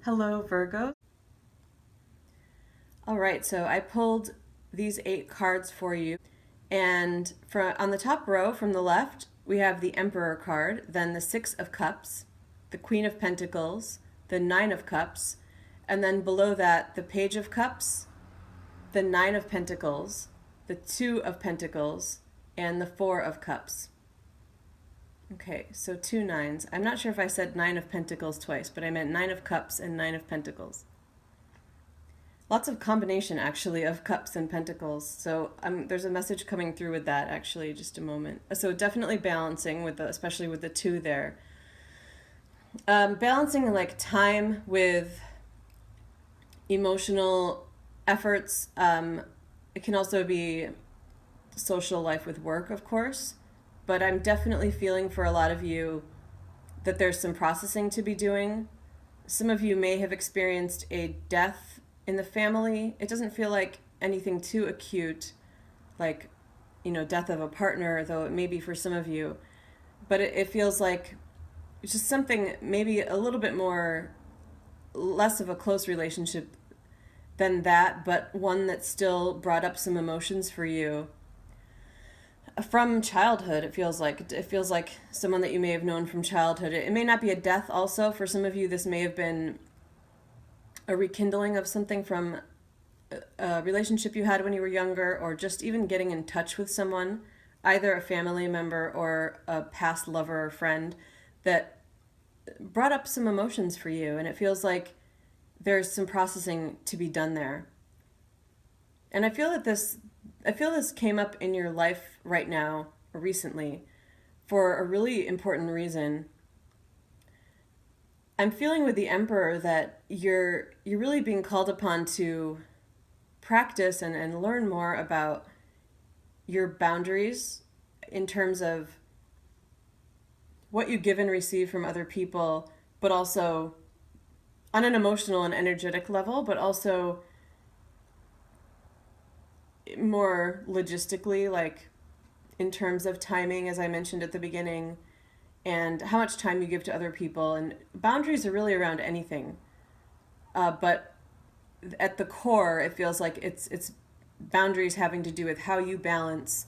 Hello, Virgo. All right, so I pulled these 8 cards for you. And on the top row from the left, we have the Emperor card, then the Six of Cups, the Queen of Pentacles, the Nine of Cups, and then below that, the Page of Cups, the Nine of Pentacles, the Two of Pentacles, and the Four of Cups. Okay, so 2 9s. I'm not sure if I said Nine of Pentacles twice, but I meant Nine of Cups and Nine of Pentacles. Lots of combination, actually, of cups and pentacles. So there's a message coming through with that, actually, just a moment. So definitely balancing, especially with the 2 there. Balancing like time with emotional efforts. It can also be social life with work, of course. But I'm definitely feeling for a lot of you that there's some processing to be doing. Some of you may have experienced a death in the family. It doesn't feel like anything too acute, like, death of a partner, though it may be for some of you. But it feels like it's just something maybe a little bit more, less of a close relationship than that, but one that still brought up some emotions for you from childhood. It feels like someone that you may have known from childhood. It may not be a death. Also, for some of you, this may have been a rekindling of something from a relationship you had when you were younger, or just even getting in touch with someone, either a family member or a past lover or friend, that brought up some emotions for you. And it feels like there's some processing to be done there. And I feel this came up in your life right now, or recently, for a really important reason. I'm feeling with the Emperor that you're really being called upon to practice and learn more about your boundaries in terms of what you give and receive from other people, but also on an emotional and energetic level, but also more logistically, like in terms of timing, as I mentioned at the beginning, and how much time you give to other people. And boundaries are really around anything. But at the core, it feels like it's boundaries having to do with how you balance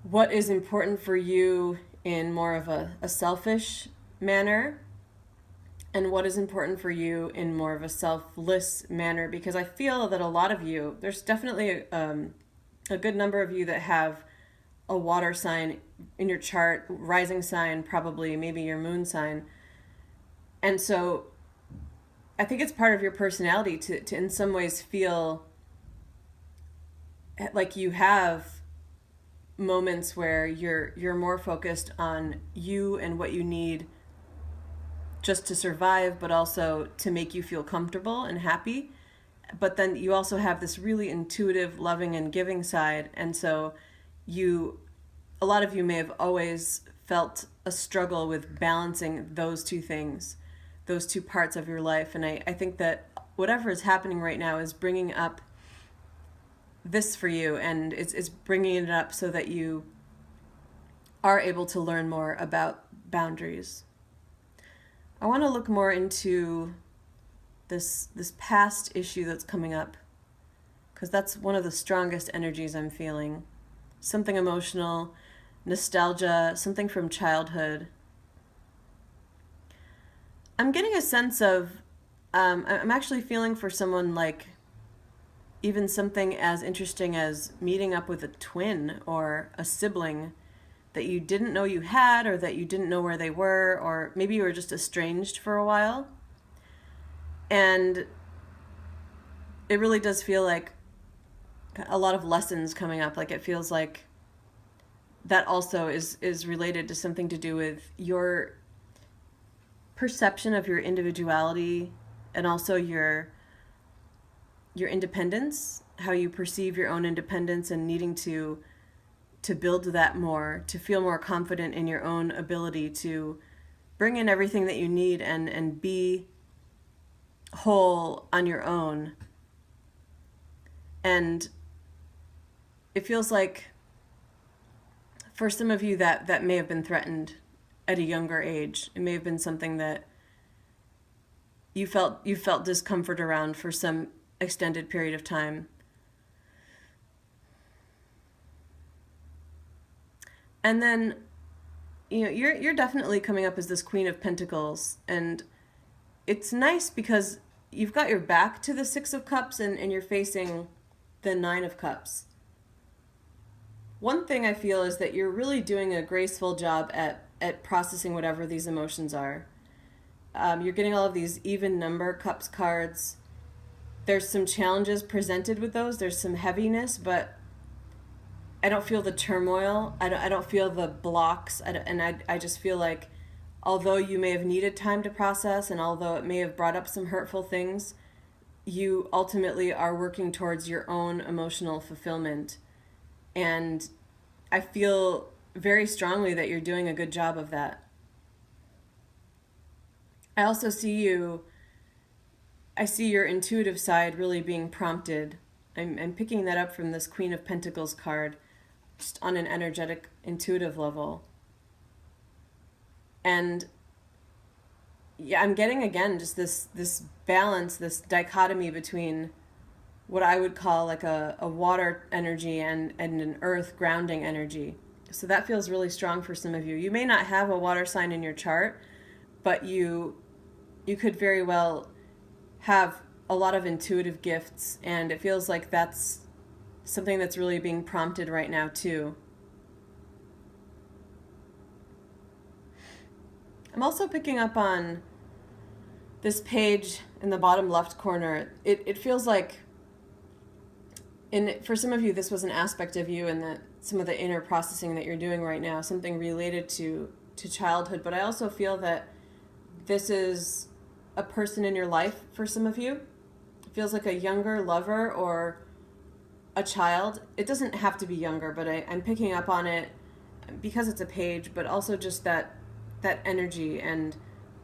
what is important for you in more of a selfish manner, and what is important for you in more of a selfless manner. Because I feel that a lot of you, there's definitely a good number of you that have a water sign in your chart, rising sign, probably, maybe your moon sign. And so I think it's part of your personality to in some ways feel like you have moments where you're more focused on you and what you need just to survive, but also to make you feel comfortable and happy. But then you also have this really intuitive, loving, and giving side. And so a lot of you may have always felt a struggle with balancing those 2 things, those 2 parts of your life. And I think that whatever is happening right now is bringing up this for you, and it's bringing it up so that you are able to learn more about boundaries. I want to look more into this past issue that's coming up, because that's one of the strongest energies I'm feeling. Something emotional, nostalgia, something from childhood. I'm getting a sense of, I'm actually feeling for someone like even something as interesting as meeting up with a twin or a sibling that you didn't know you had, or that you didn't know where they were, or maybe you were just estranged for a while. And it really does feel like a lot of lessons coming up. Like it feels like that also is related to something to do with your perception of your individuality, and also your independence, how you perceive your own independence, and needing to build that more, to feel more confident in your own ability to bring in everything that you need and be whole on your own. And it feels like for some of you that may have been threatened at a younger age. It may have been something that you felt discomfort around for some extended period of time. And then, you're definitely coming up as this Queen of Pentacles, and it's nice because you've got your back to the Six of Cups, and you're facing the Nine of Cups. One thing I feel is that you're really doing a graceful job at processing whatever these emotions are. You're getting all of these even number cups cards. There's some challenges presented with those. There's some heaviness, but I don't feel the turmoil. I don't feel the blocks. I just feel like although you may have needed time to process and although it may have brought up some hurtful things, you ultimately are working towards your own emotional fulfillment. And I feel very strongly that you're doing a good job of that. I also I see your intuitive side really being prompted. I'm picking that up from this Queen of Pentacles card, just on an energetic, intuitive level. And yeah, I'm getting again just this balance, this dichotomy between what I would call like a water energy and an earth grounding energy. So that feels really strong for some of you. You may not have a water sign in your chart, but you could very well have a lot of intuitive gifts, and it feels like that's something that's really being prompted right now too. I'm also picking up on this page in the bottom left corner. It feels like for some of you this was an aspect of you, and that some of the inner processing that you're doing right now, something related to childhood, but I also feel that this is a person in your life for some of you. It feels like a younger lover or a child. It doesn't have to be younger, but I'm picking up on it because it's a page, but also just that energy and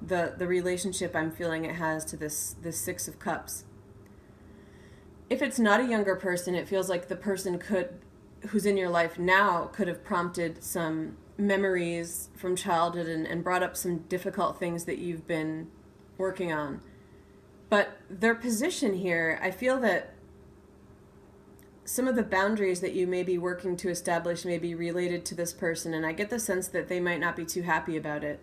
the relationship I'm feeling it has to this Six of Cups. If it's not a younger person, it feels like the person who's in your life now could have prompted some memories from childhood and brought up some difficult things that you've been working on. But their position here, I feel that some of the boundaries that you may be working to establish may be related to this person, and I get the sense that they might not be too happy about it.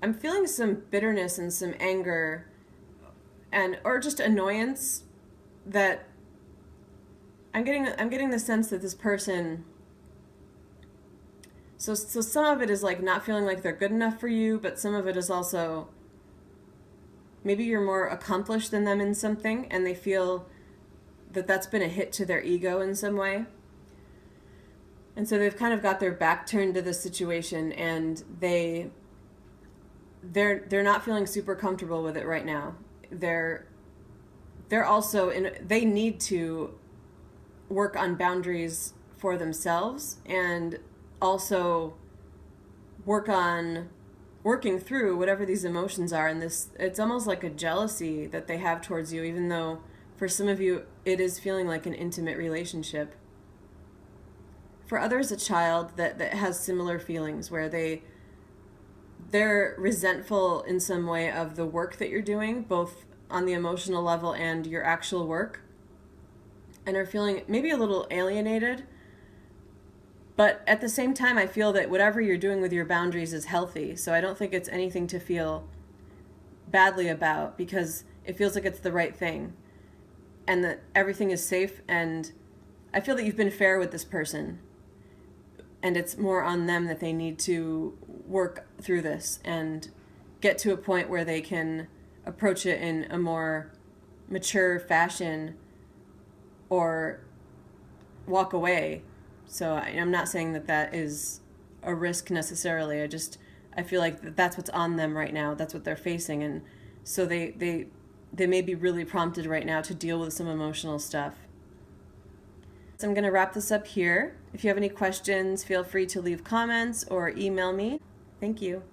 I'm feeling some bitterness and some anger or just annoyance that I'm getting the sense that this person, so some of it is like not feeling like they're good enough for you, but some of it is also maybe you're more accomplished than them in something, and they feel that that's been a hit to their ego in some way. And so they've kind of got their back turned to the situation, and they're not feeling super comfortable with it right now. They're also they need to work on boundaries for themselves, and also working through whatever these emotions are. And it's almost like a jealousy that they have towards you, even though for some of you it is feeling like an intimate relationship. For others, a child that has similar feelings, where they're resentful in some way of the work that you're doing, both on the emotional level and your actual work, and are feeling maybe a little alienated. But at the same time, I feel that whatever you're doing with your boundaries is healthy. So I don't think it's anything to feel badly about, because it feels like it's the right thing and that everything is safe. And I feel that you've been fair with this person, and it's more on them that they need to work through this and get to a point where they can approach it in a more mature fashion or walk away. So I'm not saying that is a risk necessarily. I feel like that's what's on them right now. That's what they're facing. And so they may be really prompted right now to deal with some emotional stuff. So I'm going to wrap this up here. If you have any questions, feel free to leave comments or email me. Thank you.